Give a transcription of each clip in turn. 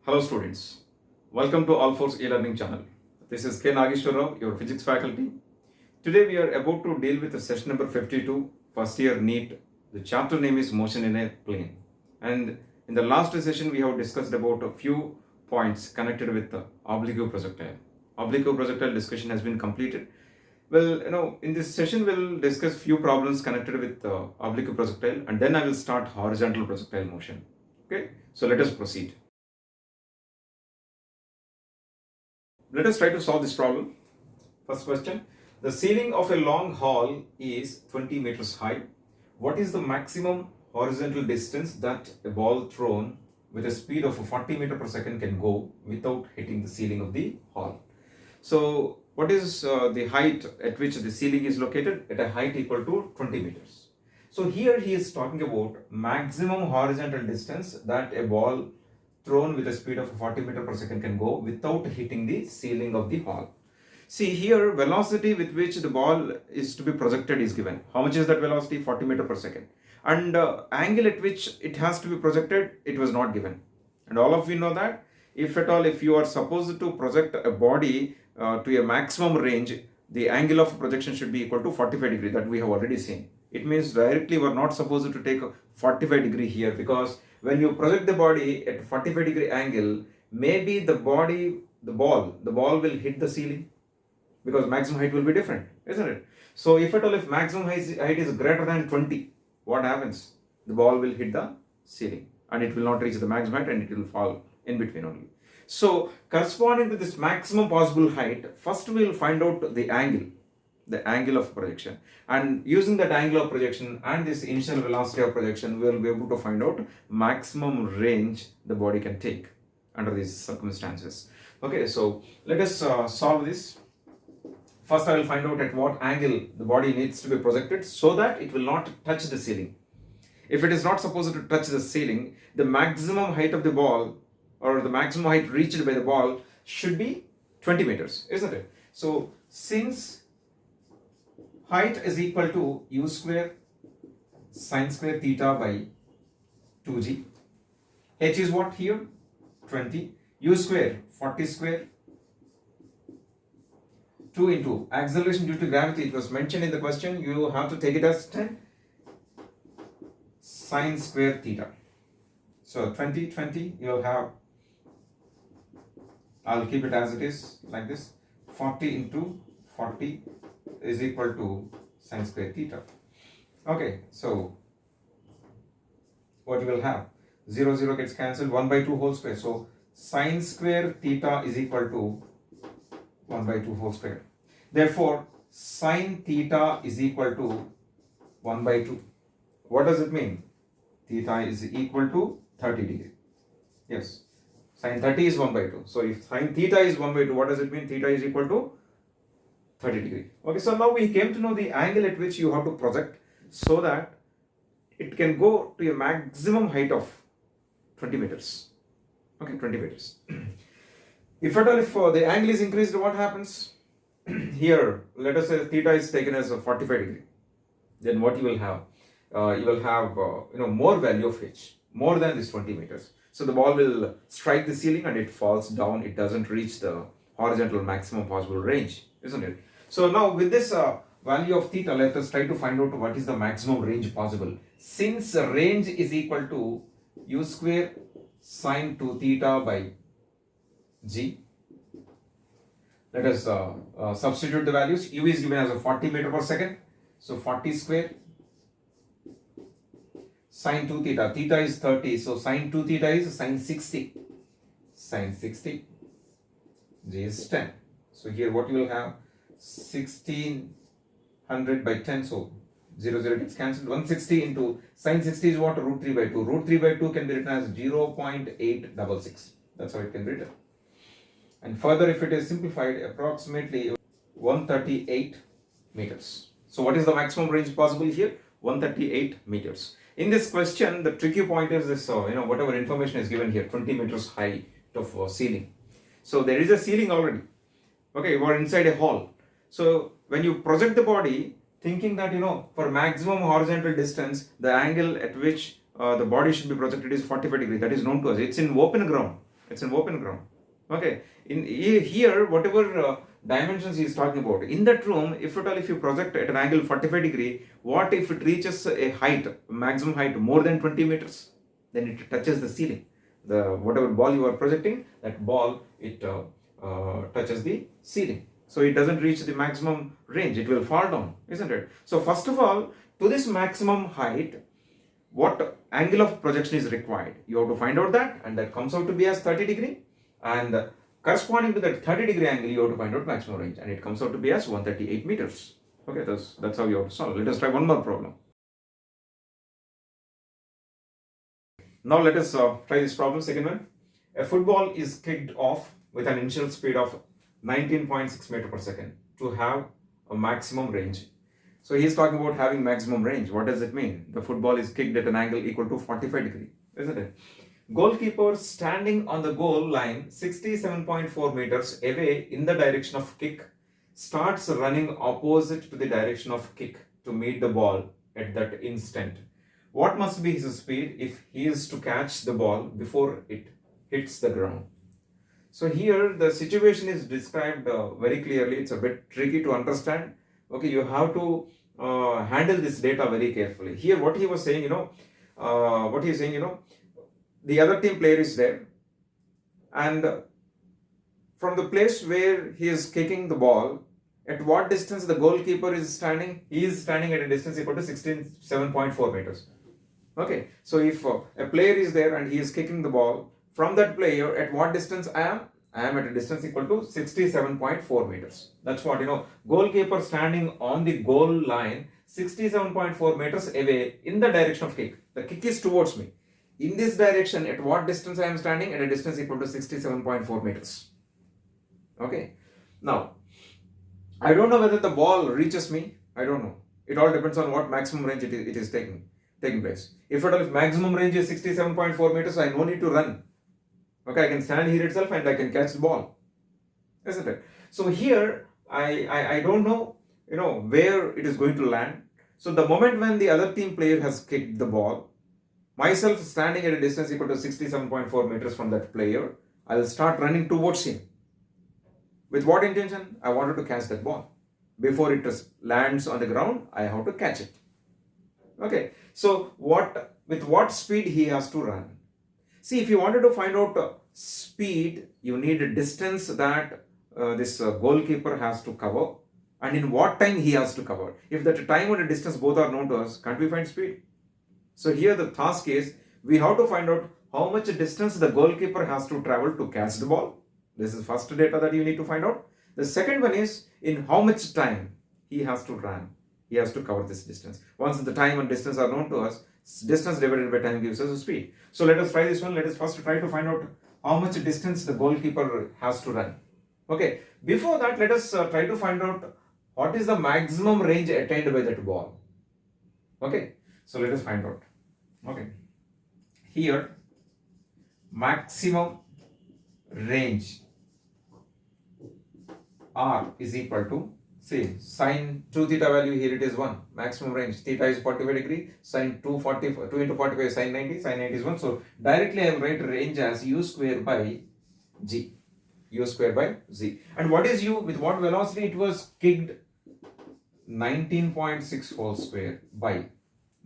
Hello students, welcome to All Force e-learning channel. This is K. Nageshwar Rao, your physics faculty. Today we are about to deal with the session number 52, first year NEET. The chapter name is Motion in a Plane. And in the last session we have discussed about a few points connected with the oblique projectile. Oblique projectile discussion has been completed. Well, in this session we'll discuss few problems connected with the oblique projectile and then I will start horizontal projectile motion. Okay, so let us proceed. Let us try to solve this problem. First question. The ceiling of a long hall is 20 meters high. What is the maximum horizontal distance that a ball thrown with a speed of 40 meters per second can go without hitting the ceiling of the hall? So, what is the height at which the ceiling is located? At a height equal to 20 meters. So, here he is talking about maximum horizontal distance that a ball thrown with a speed of 40 meters per second can go without hitting the ceiling of the hall. See here, velocity with which the ball is to be projected is given. How much is that velocity? 40 meters per second. And angle at which it has to be projected, it was not given. And all of you know that if at all, if you are supposed to project a body to a maximum range, the angle of projection should be equal to 45 degree, that we have already seen. It means directly we are not supposed to take a 45 degree here, because when you project the body at 45 degree angle, maybe the ball will hit the ceiling, because maximum height will be different, isn't it? So if at all, if maximum height is greater than 20, what happens? The ball will hit the ceiling and it will not reach the maximum height and it will fall in between only. So corresponding to this maximum possible height, first we will find out the angle of projection, and using that angle of projection and this initial velocity of projection, we will be able to find out maximum range the body can take under these circumstances. Okay, so let us solve this. First I will find out at what angle the body needs to be projected so that it will not touch the ceiling. If it is not supposed to touch the ceiling, the maximum height of the ball, or the maximum height reached by the ball, should be 20 meters, isn't it? So since height is equal to u square sine square theta by 2g, h is what here? 20, u square 40 square, 2 into acceleration due to gravity, it was mentioned in the question, you have to take it as 10 sine square theta. So 20, you'll have, I'll keep it as it is like this, 40 into 40 is equal to sine square theta. Okay, so what you will have? 0 gets cancelled, 1 by 2 whole square. So sine square theta is equal to 1 by 2 whole square. Therefore, sine theta is equal to 1 by 2. What does it mean? Theta is equal to 30 degree. Yes, sine 30 is 1 by 2. So if sine theta is 1 by 2, what does it mean? Theta is equal to 30 degree. Okay, so now we came to know the angle at which you have to project so that it can go to a maximum height of 20 meters. Okay, 20 meters. If at all, if the angle is increased, what happens? Here, let us say theta is taken as a 45 degree. Then what you will have? You will have more value of h, more than this 20 meters. So the ball will strike the ceiling and it falls down. It doesn't reach the horizontal maximum possible range, isn't it? So now with this value of theta, let us try to find out what is the maximum range possible. Since range is equal to u square sine 2 theta by g, let us substitute the values. U is given as a 40 meter per second. So 40 square sine 2 theta. Theta is 30. So sine 2 theta is sine 60. Sine 60. G is 10. So here what you will have? 1600 by 10. So 0 gets cancelled. 160 into sine 60 is what? Root 3 by 2. Root 3 by 2 can be written as 0.866. That's how it can be written. And further, if it is simplified, approximately 138 meters. So what is the maximum range possible here? 138 meters. In this question, the tricky point is this, whatever information is given here, 20 meters height of ceiling. So there is a ceiling already. Okay, you are inside a hall. So when you project the body, thinking that, for maximum horizontal distance, the angle at which the body should be projected is 45 degrees. That is known to us. It's in open ground. It's an open ground. Okay. Here, whatever dimensions he is talking about, in that room, if at all, if you project at an angle 45-degree, what if it reaches a height, maximum height more than 20 meters? Then it touches the ceiling. The whatever ball you are projecting, that ball it touches the ceiling. So it doesn't reach the maximum range. It will fall down, isn't it? So first of all, to this maximum height, what angle of projection is required? You have to find out that, and that comes out to be as 30-degree, and corresponding to that 30-degree angle, you have to find out maximum range, and it comes out to be as 138 meters. Okay, that's how you have to solve. Let us try one more problem. Now let us try this problem, second one. A football is kicked off with an initial speed of 19.6 meter per second to have a maximum range. So he is talking about having maximum range. What does it mean? The football is kicked at an angle equal to 45-degree, isn't it? Goalkeeper standing on the goal line 67.4 meters away in the direction of kick starts running opposite to the direction of kick to meet the ball at that instant. What must be his speed if he is to catch the ball before it hits the ground? So here the situation is described very clearly. It's a bit tricky to understand. Okay, you have to handle this data very carefully. Here what he was saying, the other team player is there, and from the place where he is kicking the ball, at what distance the goalkeeper is standing? He is standing at a distance equal to 67.4 meters. Okay, so if a player is there and he is kicking the ball, from that player, at what distance I am? I am at a distance equal to 67.4 meters. That's what, goalkeeper standing on the goal line 67.4 meters away in the direction of kick. The kick is towards me. In this direction, at what distance I am standing? At a distance equal to 67.4 meters. Okay, now, I don't know whether the ball reaches me. I don't know. It all depends on what maximum range it is taking place. If at all, if maximum range is 67.4 meters, I no need to run. Okay, I can stand here itself and I can catch the ball, isn't it? So here, I don't know, where it is going to land. So the moment when the other team player has kicked the ball, myself standing at a distance equal to 67.4 meters from that player, I will start running towards him. With what intention? I wanted to catch that ball. Before it lands on the ground, I have to catch it. Okay, so with what speed he has to run? See, if you wanted to find out speed, you need a distance that this goalkeeper has to cover, and in what time he has to cover. If that time and the distance both are known to us, can't we find speed? So here the task is, we have to find out how much distance the goalkeeper has to travel to catch the ball. This is first data that you need to find out. The second one is, in how much time he has to run. He has to cover this distance. Once the time and distance are known to us, distance divided by time gives us a speed. So let us try this one. Let us first try to find out how much distance the goalkeeper has to run. Okay, before that, let us try to find out what is the maximum range attained by that ball. Okay, so let us find out. Okay, here maximum range R is equal to, say, sine 2 theta value, here it is 1. Maximum range, theta is 45 degree, sine 2 into 45 is sine 90, sine 90 is 1. So directly I will write range as u square by g. U square by z. And what is u? With what velocity it was kicked? 19.6 whole square by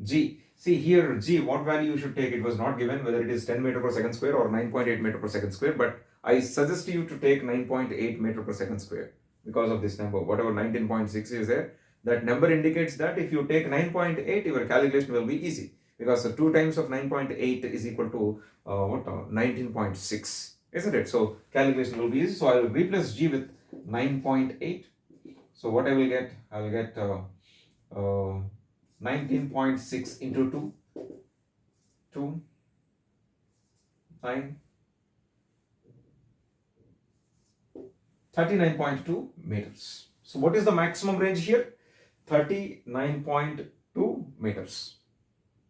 g. See here g, what value you should take? It was not given whether it is 10 meter per second square or 9.8 meter per second square, but I suggest you to take 9.8 meter per second square because of this number. Whatever 19.6 is there, that number indicates that if you take 9.8, your calculation will be easy, because the 2 times of 9.8 is equal to 19.6, isn't it? So calculation will be easy. So I will replace g with 9.8. So what I will get? I will get 19.6 into 2, 9, 39.2 meters. So what is the maximum range here? 39.2 meters.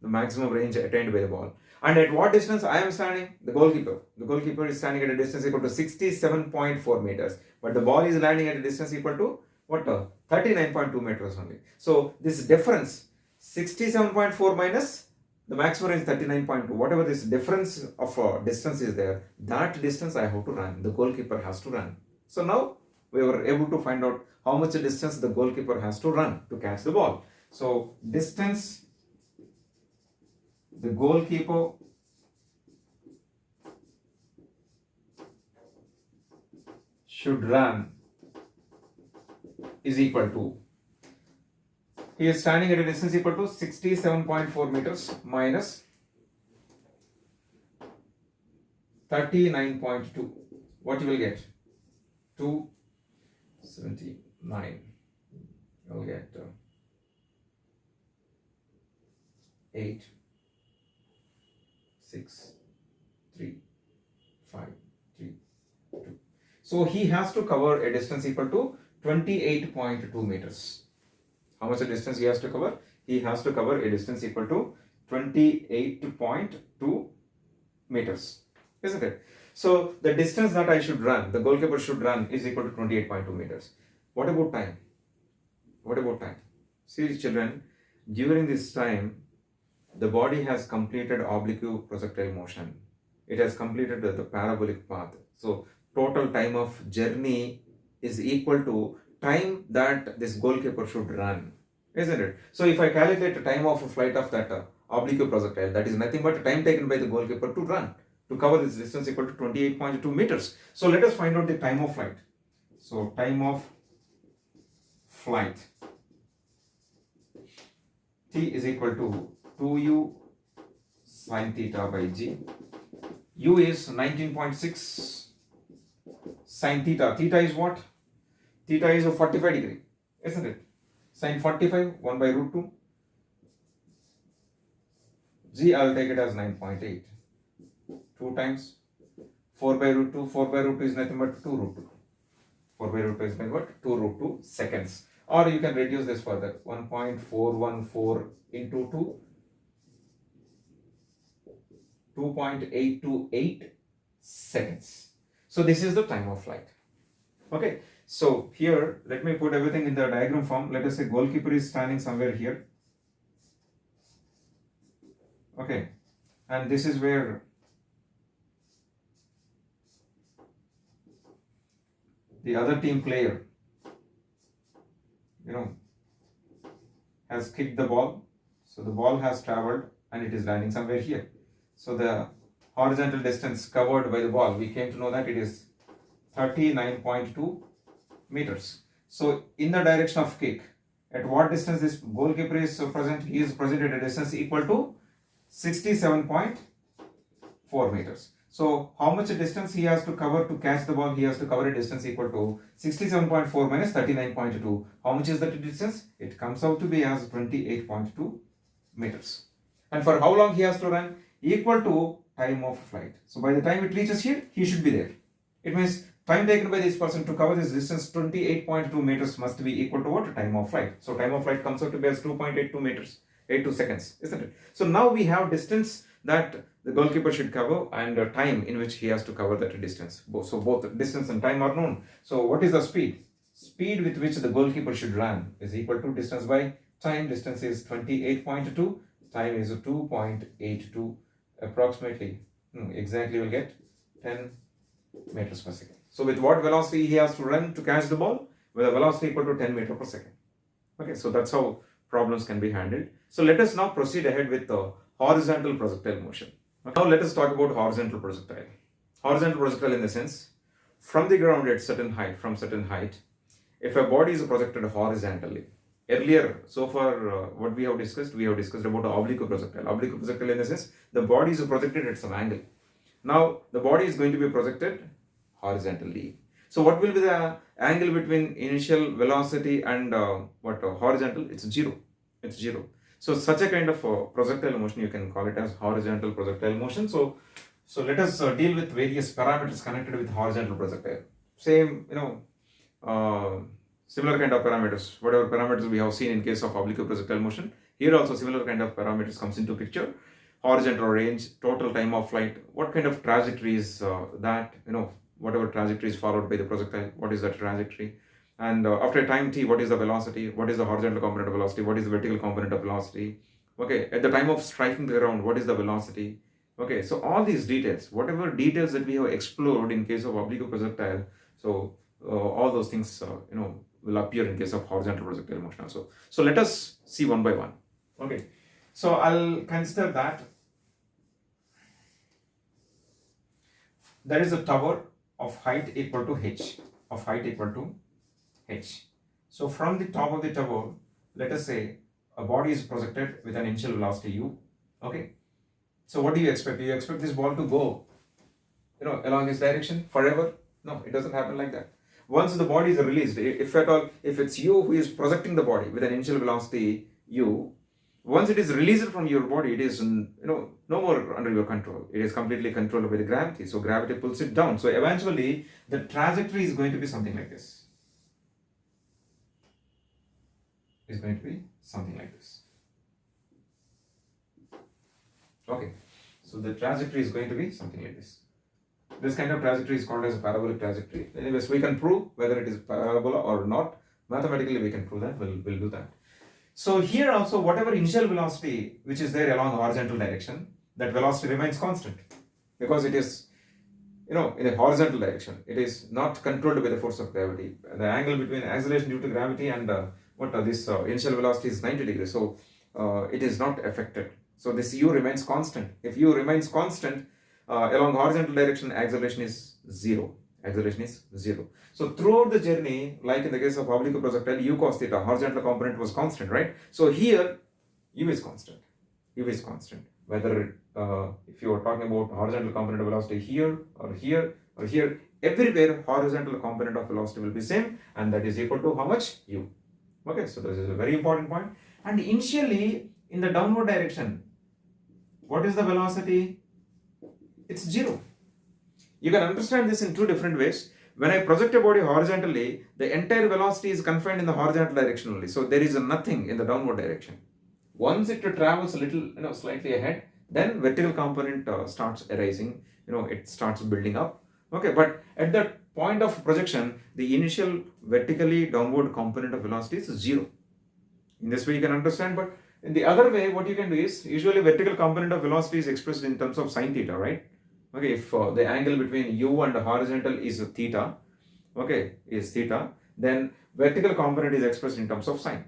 The maximum range attained by the ball. And at what distance I am standing? The goalkeeper. The goalkeeper is standing at a distance equal to 67.4 meters. But the ball is landing at a distance equal to what? 39.2 meters only. So this difference, 67.4 minus the maximum range 39.2. Whatever this difference of distance is there, that distance I have to run. The goalkeeper has to run. So now we were able to find out how much distance the goalkeeper has to run to catch the ball. So distance the goalkeeper should run is equal to, he is standing at a distance equal to 67.4 meters minus 39.2. What you will get? 279. You will get 8, 6, 3, 5, 3, 2. So he has to cover a distance equal to 28.2 meters. How much a distance he has to cover? He has to cover a distance equal to 28.2 meters, isn't it? So the distance that I should run, the goalkeeper should run, is equal to 28.2 meters. What about time? What about time? See, children, during this time, the body has completed oblique projectile motion. It has completed the parabolic path. So total time of journey is equal to time that this goalkeeper should run, isn't it? So if I calculate the time of flight of that oblique projectile, that is nothing but time taken by the goalkeeper to run, to cover this distance equal to 28.2 meters. So let us find out the time of flight. So time of flight, t is equal to 2u sine theta by g. U is 19.6 sine theta. Theta is what? Theta is a 45 degree, isn't it? Sine 45, 1 by root 2. G, I will take it as 9.8. 2 times 4 by root 2. 4 by root 2 is nothing but 2 root 2. 4 by root 2 is nothing but 2 root 2 seconds. Or you can reduce this further. 1.414 into 2. 2.828 seconds. So this is the time of flight. Okay. So here, let me put everything in the diagram form. Let us say goalkeeper is standing somewhere here. Okay. And this is where the other team player, has kicked the ball. So the ball has traveled and it is landing somewhere here. So the horizontal distance covered by the ball, we came to know that it is 39.2 meters. So in the direction of kick, at what distance this goalkeeper is present? He is present at a distance equal to 67.4 meters. So how much distance he has to cover to catch the ball? He has to cover a distance equal to 67.4 minus 39.2. How much is that distance? It comes out to be as 28.2 meters. And for how long he has to run? Equal to time of flight. So by the time it reaches here, he should be there. It means time taken by this person to cover this distance 28.2 meters must be equal to what? Time of flight. So time of flight comes out to be as 2.82 meters, 82 seconds, isn't it? So now we have distance that the goalkeeper should cover and time in which he has to cover that distance. So both distance and time are known. So what is the speed? Speed with which the goalkeeper should run is equal to distance by time. Distance is 28.2. Time is 2.82 approximately. Exactly we'll get 10 meters per second. So with what velocity he has to run to catch the ball? With a velocity equal to 10 meters per second. Okay, so that's how problems can be handled. So let us now proceed ahead with the horizontal projectile motion. Okay. Now let us talk about horizontal projectile. Horizontal projectile in the sense, from the ground at certain height, if a body is projected horizontally. Earlier, so far, what we have discussed about the oblique projectile. Oblique projectile in the sense, the body is projected at some angle. Now, the body is going to be projected horizontally. So, what will be the angle between initial velocity and horizontal? It's zero. It's zero. So, such a kind of projectile motion, you can call it as horizontal projectile motion. So let us deal with various parameters connected with horizontal projectile. Same, similar kind of parameters, whatever parameters we have seen in case of oblique projectile motion. Here also similar kind of parameters comes into picture. Horizontal range, total time of flight, what kind of trajectory is that, whatever trajectory is followed by the projectile, what is that trajectory? And after time t, what is the velocity? What is the horizontal component of velocity? What is the vertical component of velocity? Okay, at the time of striking the ground, what is the velocity? Okay, so all these details, whatever details that we have explored in case of oblique projectile, so all those things, will appear in case of horizontal projectile motion also. So let us see one by one. Okay, so I'll consider that there is a tower of height equal to h, of height equal to h. So from the top of the tower, let us say a body is projected with an initial velocity u. Okay, so what do you expect? Do you expect this ball to go, along this direction forever? No, it doesn't happen like that. Once the body is released, if at all, if it's you who is projecting the body with an initial velocity u, once it is released from your body, it is no more under your control. It is completely controlled by the gravity. So gravity pulls it down. So eventually, the trajectory is going to be something like this. Is going to be something like this. Okay, so the trajectory is going to be something like this. This kind of trajectory is called as a parabolic trajectory. Anyways, we can prove whether it is parabola or not. Mathematically, we can prove that. We'll do that. So here also, whatever initial velocity which is there along horizontal direction, that velocity remains constant because it is, in a horizontal direction. It is not controlled by the force of gravity. The angle between acceleration due to gravity and this initial velocity is 90 degrees. So it is not affected. So this u remains constant. If u remains constant along horizontal direction, acceleration is zero. Acceleration is zero. So throughout the journey, like in the case of oblique projectile, u cos theta, horizontal component was constant, right? So here, u is constant. U is constant. Whether if you are talking about horizontal component of velocity here or here or here, everywhere horizontal component of velocity will be same, and that is equal to how much? U. Okay, so this is a very important point. And initially, in the downward direction, what is the velocity? It's zero. You can understand this in two different ways. When I project a body horizontally, the entire velocity is confined in the horizontal direction only. So there is nothing in the downward direction. Once it travels a little, slightly ahead, then vertical component starts arising. It starts building up. Okay, but at that point of projection, the initial vertically downward component of velocity is zero. In this way, you can understand. But in the other way, what you can do is usually vertical component of velocity is expressed in terms of sine theta, right? Okay, if the angle between u and the horizontal is theta, is theta, then vertical component is expressed in terms of sine.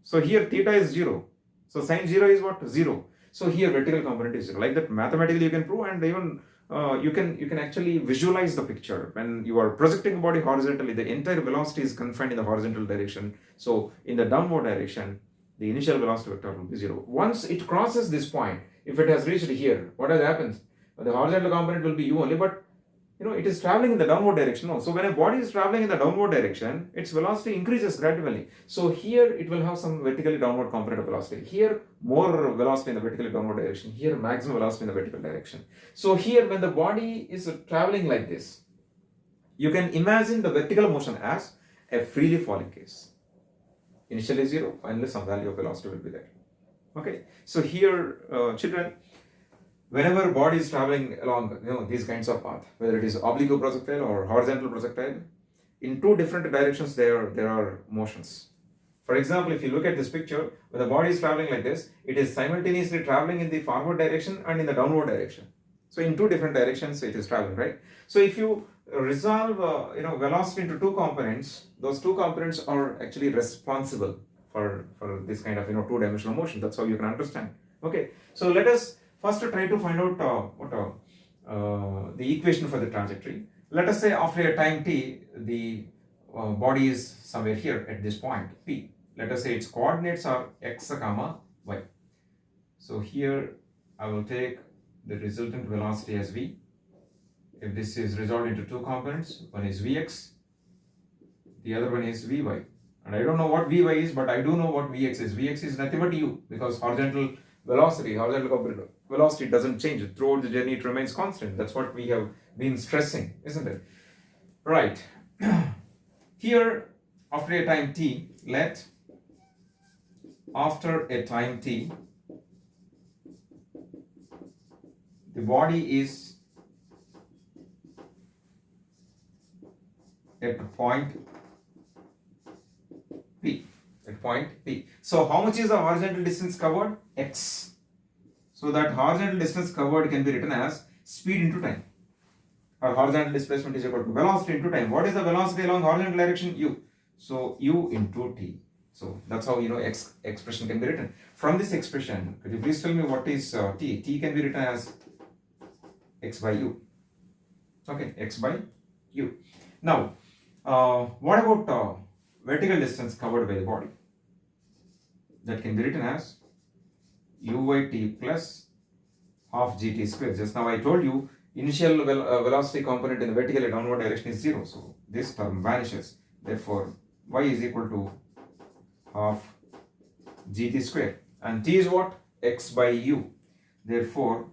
So here theta is 0. So sine 0 is what? 0. So here vertical component is 0. Like that mathematically you can prove, and even you can actually visualize the picture. When you are projecting a body horizontally, the entire velocity is confined in the horizontal direction. So in the downward direction, the initial velocity vector will be 0. Once it crosses this point, if it has reached here, what has happened? The horizontal component will be u only, but it is traveling in the downward direction. No? So when a body is traveling in the downward direction, its velocity increases gradually. So here it will have some vertically downward component of velocity. Here more velocity in the vertically downward direction. Here maximum velocity in the vertical direction. So here when the body is traveling like this, you can imagine the vertical motion as a freely falling case. Initially 0, finally some value of velocity will be there. Okay, so here children, whenever body is traveling along these kinds of path, whether it is oblique projectile or horizontal projectile, in two different directions there are motions. For example, if you look at this picture, when the body is traveling like this, it is simultaneously traveling in the forward direction and in the downward direction. So in two different directions it is traveling, right? So if you resolve velocity into two components, those two components are actually responsible for this kind of two-dimensional motion. That's how you can understand. Okay, so let us first try to find out the equation for the trajectory. Let us say after a time t, the body is somewhere here at this point p. Let us say its coordinates are x comma y. So here I will take the resultant velocity as v. If this is resolved into two components, one is vx, the other one is vy. And I don't know what vy is, but I do know what vx is. Vx is nothing but u, because horizontal component velocity doesn't change. Throughout the journey it remains constant. That's what we have been stressing, isn't it? Right. Here, after a time t, let after a time t, the body is at point P. At point P. So how much is the horizontal distance covered? X. So that horizontal distance covered can be written as speed into time. Or horizontal displacement is equal to velocity into time. What is the velocity along horizontal direction? U. So U into T. So that's how X expression can be written. From this expression, could you please tell me what is T? T can be written as X by U. Okay, X by U. Now, what about vertical distance covered by the body? That can be written as U by T plus half gt square. Just now I told you initial velocity component in the vertical downward direction is 0. So this term vanishes. Therefore, y is equal to half gt square. And t is what? X by u. Therefore,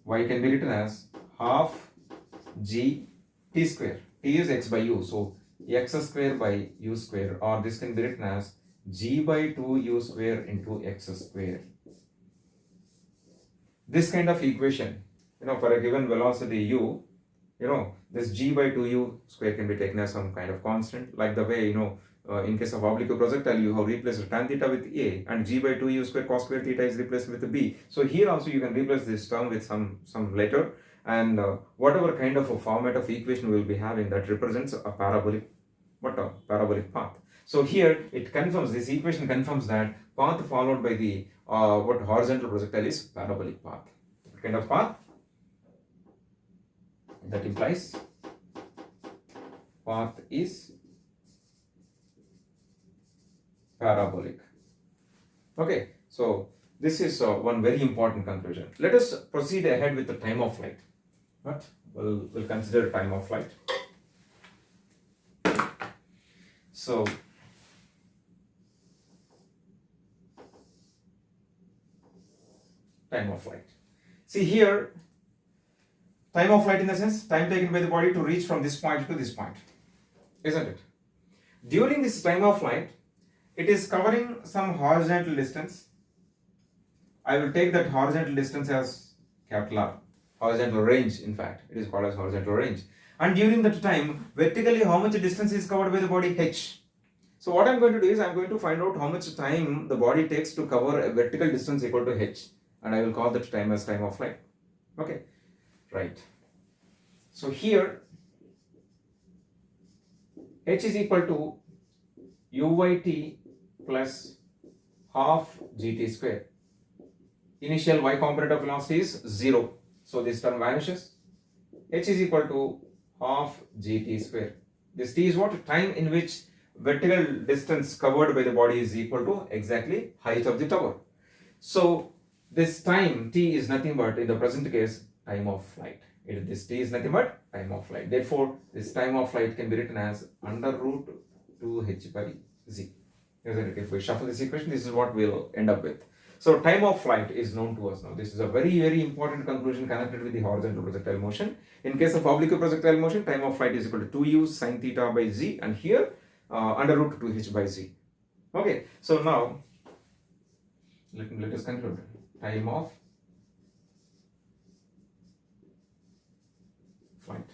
y can be written as half g t square. T is x by u. So x square by u square, or this can be written as g by 2u square into x square. This kind of equation, for a given velocity u, this g by 2u square can be taken as some kind of constant, like the way, in case of oblique projectile, you have replaced tan theta with a, and g by 2u square cos square theta is replaced with b. So here also you can replace this term with some letter, and whatever kind of a format of equation we will be having, that represents a parabolic, parabolic path. So here it confirms, this equation confirms that path followed by the horizontal projectile is parabolic path. What kind of path? That implies path is parabolic. Okay, so this is one very important conclusion. Let us proceed ahead with the time of flight. But we'll consider time of flight. So time of flight. See here, time of flight in the sense time taken by the body to reach from this point to this point, isn't it? During this time of flight, it is covering some horizontal distance. I will take that horizontal distance as capital R, horizontal range. In fact, it is called as horizontal range. And during that time, vertically, how much distance is covered by the body? H. So what I'm going to do is I'm going to find out how much time the body takes to cover a vertical distance equal to H, and I will call that time as time of flight. Okay, right. So here H is equal to UYT plus half gt square. Initial y component of velocity is 0. So this term vanishes. H is equal to half gt square. This t is what? Time in which vertical distance covered by the body is equal to exactly height of the tower. So this time t is nothing but, in the present case, time of flight. This t is nothing but time of flight. Therefore, this time of flight can be written as under root 2h by z. If we shuffle this equation, this is what we'll end up with. So time of flight is known to us now. This is a very, very important conclusion connected with the horizontal projectile motion. In case of oblique projectile motion, time of flight is equal to 2u sine theta by z, and here under root 2h by z. Okay, so now let us conclude. Time of flight.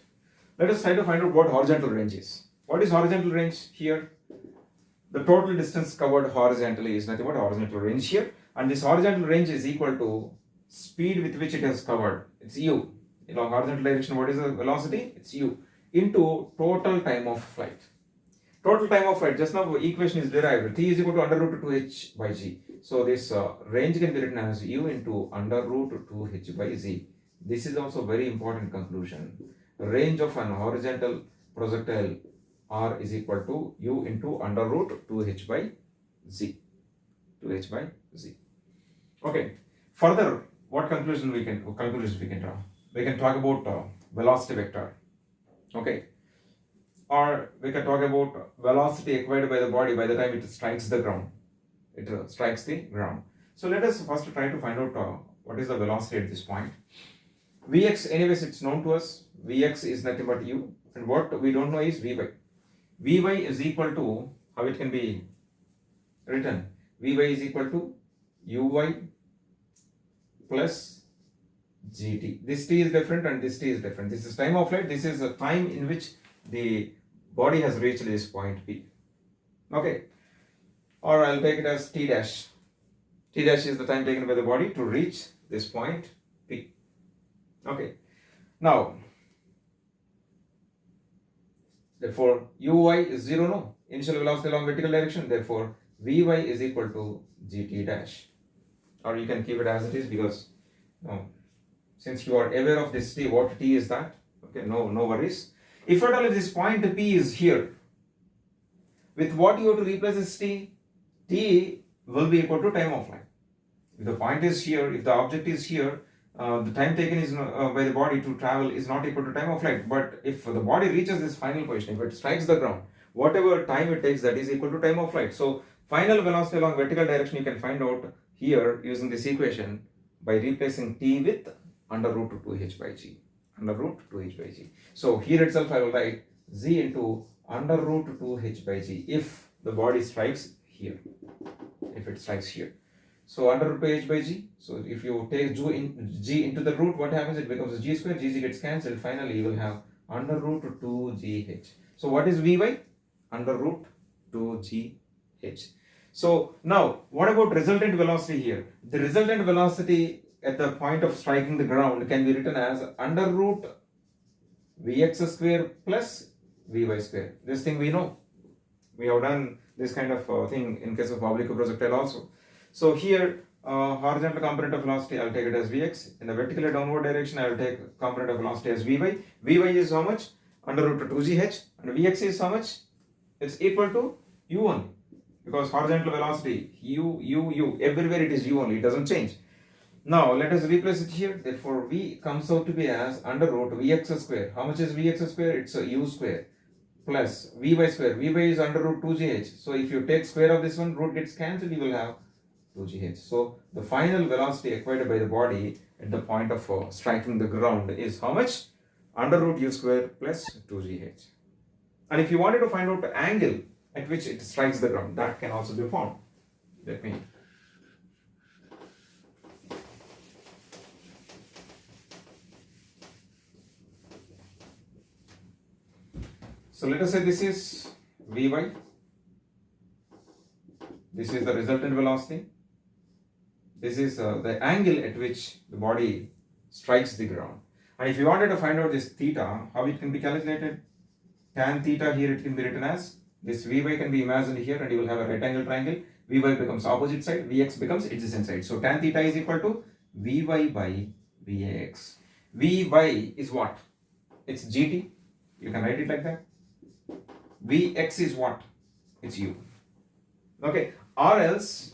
Let us try to find out what horizontal range is. What is horizontal range here? The total distance covered horizontally is nothing but horizontal range here, and this horizontal range is equal to speed with which it has covered. It's u. Along horizontal direction, what is the velocity? It's u into total time of flight. Total time of flight, just now the equation is derived. T is equal to under root 2h by g. So this range can be written as u into under root 2h by z. This is also very important conclusion. Range of an horizontal projectile r is equal to u into under root 2h by z. 2h by z. Okay. Further, what conclusions we can draw? We can talk about velocity vector. Okay. Or we can talk about velocity acquired by the body by the time it strikes the ground. It strikes the ground. So let us first try to find out what is the velocity at this point. Vx, anyways, it's known to us. Vx is nothing but u, and what we don't know is Vy. Vy is equal to, how it can be written? Vy is equal to uy plus gt. This t is different and this t is different. This is time of flight. This is a time in which the body has reached this point P. Okay, or I'll take it as t dash. T dash is the time taken by the body to reach this point P. Okay, now therefore uy is 0, no, initial velocity along vertical direction, therefore vy is equal to gt dash, or you can keep it as it is because no, since you are aware of this t, what t is that, okay, no worries. If at all if this point P is here, with what you have to replace this t, t will be equal to time of flight. If the point is here, if the object is here, the time taken is by the body to travel is not equal to time of flight. But if the body reaches this final position, if it strikes the ground, whatever time it takes, that is equal to time of flight. So final velocity along vertical direction you can find out here using this equation by replacing t with under root 2h by g. Under root 2h by g. So here itself I will write z into under root 2h by g if the body strikes here. If it strikes here. So under root 2h by g. So if you take g into the root, what happens? It becomes g square, g gets cancelled. Finally, you will have under root 2gh. So what is vy? Under root 2gh. So now, what about resultant velocity here? The resultant velocity at the point of striking the ground can be written as under root vx square plus vy square. This thing we know. We have done this kind of thing in case of oblique projectile also. So here, horizontal component of velocity, I'll take it as Vx. In the vertically downward direction, I will take component of velocity as Vy. Vy is how much? Under root 2gh. And Vx is how much? It's equal to u only. Because horizontal velocity, u, everywhere it is u only, it doesn't change. Now, let us replace it here. Therefore, v comes out to be as under root Vx square. How much is Vx square? It's a u square. Plus Vy square. Vy is under root 2gh. So, if you take square of this one, root gets cancelled, you will have 2gh. So the final velocity acquired by the body at the point of striking the ground is how much? Under root u square plus 2gh. And if you wanted to find out the angle at which it strikes the ground, that can also be found. Let me. So let us say this is Vy. This is the resultant velocity. This is the angle at which the body strikes the ground. And if you wanted to find out this theta, how it can be calculated? Tan theta here it can be written as, this Vy can be imagined here and you will have a right angle triangle. Vy becomes opposite side, Vx becomes adjacent side. So tan theta is equal to Vy by Vx. Vy is what? It's gt. You can write it like that. Vx is what? It's u. Okay. Or else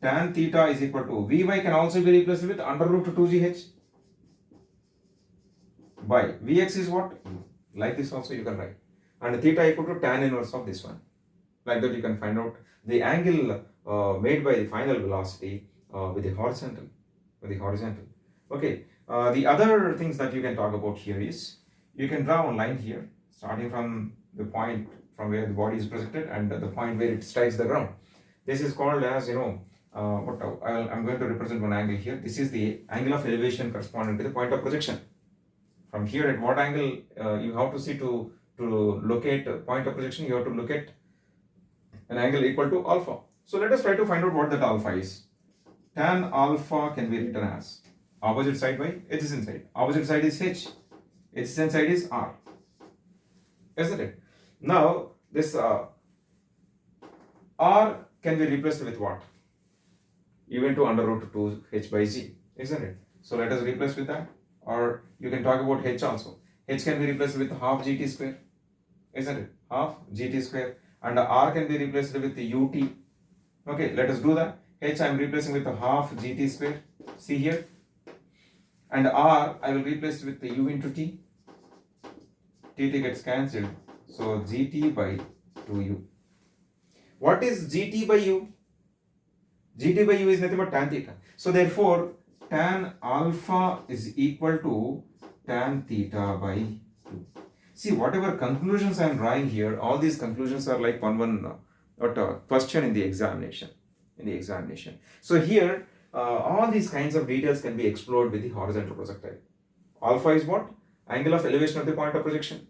tan theta is equal to Vy can also be replaced with under root 2gh by Vx is what? Like this also you can write. And theta equal to tan inverse of this one. Like that you can find out the angle made by the final velocity with the horizontal. Okay. The other things that you can talk about here is, you can draw a line here starting from the point from where the body is projected and the point where it strikes the ground. This is called as, I'm going to represent one angle here. This is the angle of elevation corresponding to the point of projection. From here, at what angle you have to see to locate a point of projection, you have to look at an angle equal to alpha. So let us try to find out what that alpha is. Tan alpha can be written as opposite side by adjacent side. Opposite side is h, adjacent side is r. Isn't it? Now, this r can be replaced with what? Even to under root 2h by g, isn't it? So let us replace with that. Or you can talk about h also. H can be replaced with half gt square, isn't it? Half gt square. And r can be replaced with the ut. Okay, let us do that. H I am replacing with the half gt square. See here. And r I will replace with the u into t. T gets cancelled. So gt by 2u. What is gt by u? Gt by u is nothing but tan theta. So therefore, tan alpha is equal to tan theta by 2. See, whatever conclusions I am drawing here, all these conclusions are like one question in the examination. So here, all these kinds of details can be explored with the horizontal projectile. Alpha is what? Angle of elevation of the point of projection.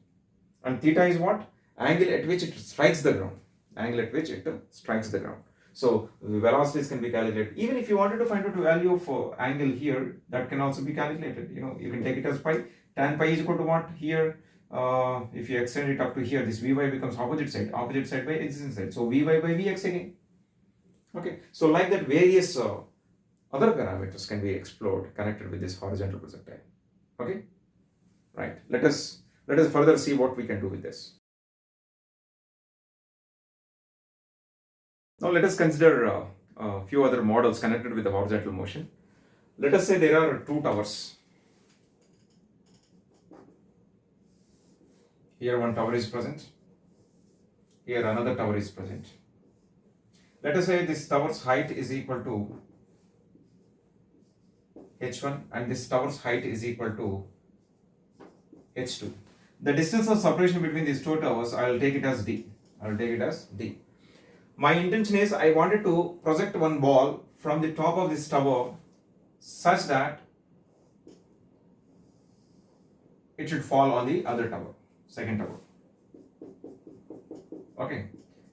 And theta is what? Angle at which it strikes the ground. angle at which it strikes the ground. So the velocities can be calculated. Even if you wanted to find out the value of angle here, that can also be calculated. You can take it as pi. Tan pi is equal to what here? If you extend it up to here, this Vy becomes opposite side by adjacent side. So Vy by Vx again. Okay, so like that, various other parameters can be explored connected with this horizontal projectile. Okay, right. Let us further see what we can do with this. Now let us consider a few other models connected with the horizontal motion. Let us say there are two towers. Here one tower is present. Here another tower is present. Let us say this tower's height is equal to h1 and this tower's height is equal to h2. The distance of separation between these two towers, I will take it as d. My intention is I wanted to project one ball from the top of this tower such that it should fall on the other tower, second tower. Okay.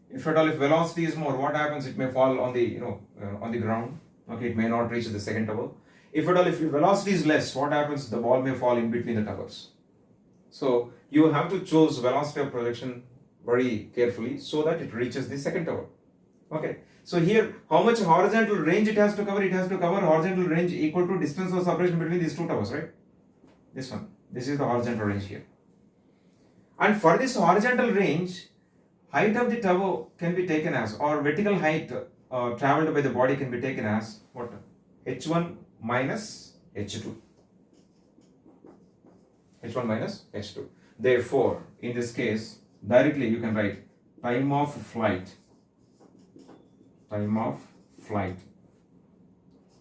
If at all, if velocity is more, what happens? It may fall on the on the ground. Okay, it may not reach the second tower. If at all, if velocity is less, what happens? The ball may fall in between the towers. So you have to choose velocity of projection very carefully so that it reaches the second tower. Okay. So here, how much horizontal range it has to cover? It has to cover horizontal range equal to distance of separation between these two towers, right? This one. This is the horizontal range here. And for this horizontal range, height of the tower can be taken as, or vertical height traveled by the body can be taken as what? h1 minus h2. h1 minus h2. Therefore, in this case, directly you can write time of flight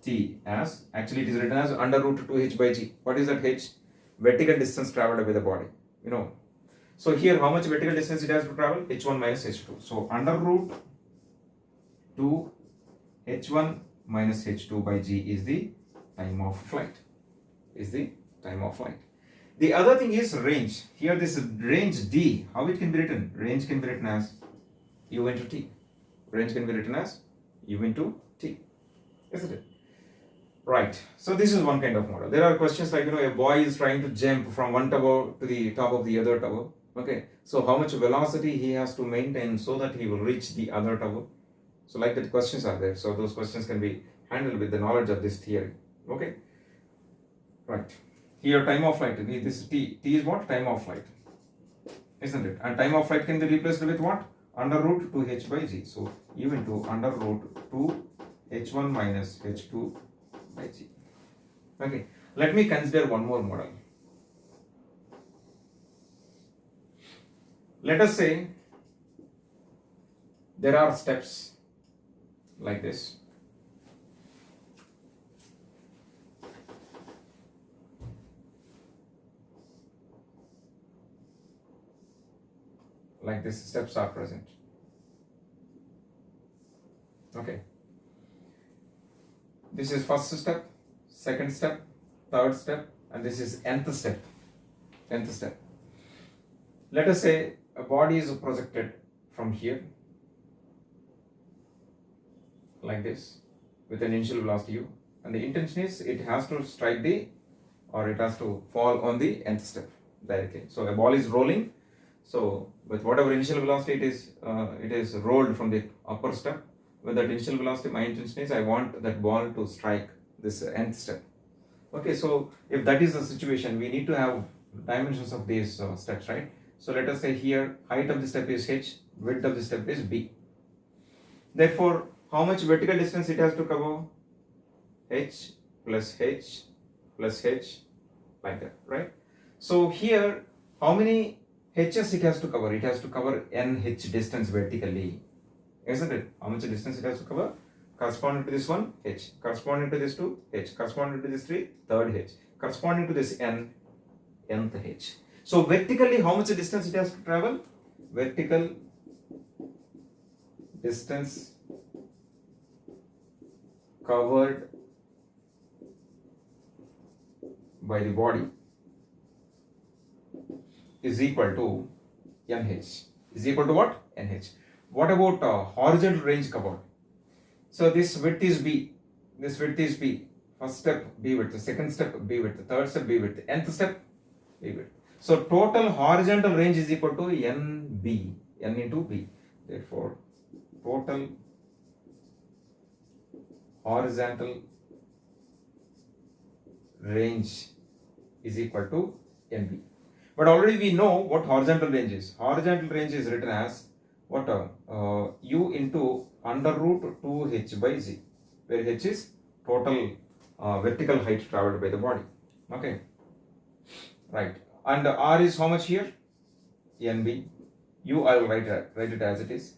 t as, actually it is written as under root 2h by g. What is that h? Vertical distance traveled by the body. So here how much vertical distance it has to travel? h1 minus h2. So under root 2 h1 minus h2 by g is the time of flight. The other thing is range. Here this range d, how it can be written? Range can be written as u into t. Isn't it? Right. So this is one kind of model. There are questions like, a boy is trying to jump from one tower to the top of the other tower. Okay. So how much velocity he has to maintain so that he will reach the other tower. So like that questions are there. So those questions can be handled with the knowledge of this theory. Okay. Right. Here time of flight. This t is what? Time of flight. Isn't it? And time of flight can be replaced with what? Under root 2h by g. So u into under root 2 h1 minus h2 by g. Okay, let me consider one more model. Let us say there are steps like this. Like this, steps are present. Okay. This is first step, second step, third step, and this is nth step. Let us say a body is projected from here, like this, with an initial velocity u, and the intention is it has to strike it has to fall on the nth step directly. So a ball is rolling. So with whatever initial velocity it is rolled from the upper step. With that initial velocity, my intention is I want that ball to strike this nth step. Okay, so if that is the situation, we need to have dimensions of these steps, right? So let us say here height of the step is h, width of the step is b. Therefore, how much vertical distance it has to cover? h plus h plus h, like that, right? So here, how many h's it has to cover? It has to cover nh distance vertically, isn't it? How much distance it has to cover? Corresponding to this one, h. Corresponding to this two, h. Corresponding to this three, third h. Corresponding to this n, nth h. So vertically, how much distance it has to travel? Vertical distance covered by the body is equal to nh. Is equal to what? nh. What about horizontal range covered? So this width is B. This width is B. First step B width, the second step B width, the third step B width, the nth step B width. So total horizontal range is equal to NB, N into B. Therefore, total horizontal range is equal to NB. But already we know what horizontal range is. Horizontal range is written as what? U into under root 2h by z, where h is total vertical height traveled by the body. Okay, right. And r is how much here? NB. U I will write it as it is.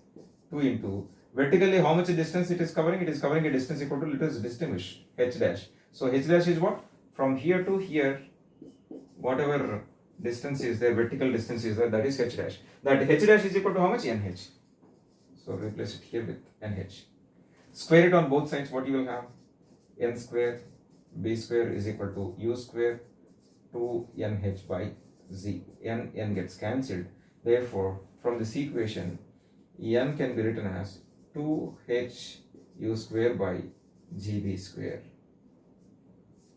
2 into vertically how much distance it is covering? It is covering a distance equal to, let us distinguish, h dash. So h dash is what? From here to here, whatever distance is there, vertical distance is there, that is h dash. That h dash is equal to how much? NH. So replace it here with NH. Square it on both sides, what you will have? N square B square is equal to U square 2NH by Z. N gets cancelled. Therefore, from this equation, N can be written as 2H U square by GB square.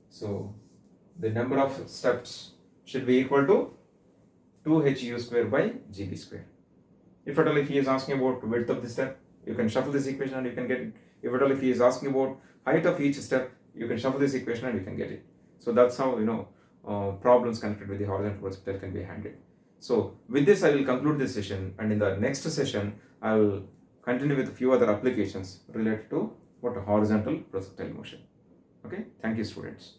So, the number of steps should be equal to 2H U square by GB square. If at all if he is asking about width of the step, you can shuffle this equation and you can get it. If at all if he is asking about height of each step, you can shuffle this equation and you can get it. So that's how problems connected with the horizontal projectile can be handled. So with this I will conclude this session, and in the next session I will continue with a few other applications related to what horizontal projectile motion. Okay, thank you students.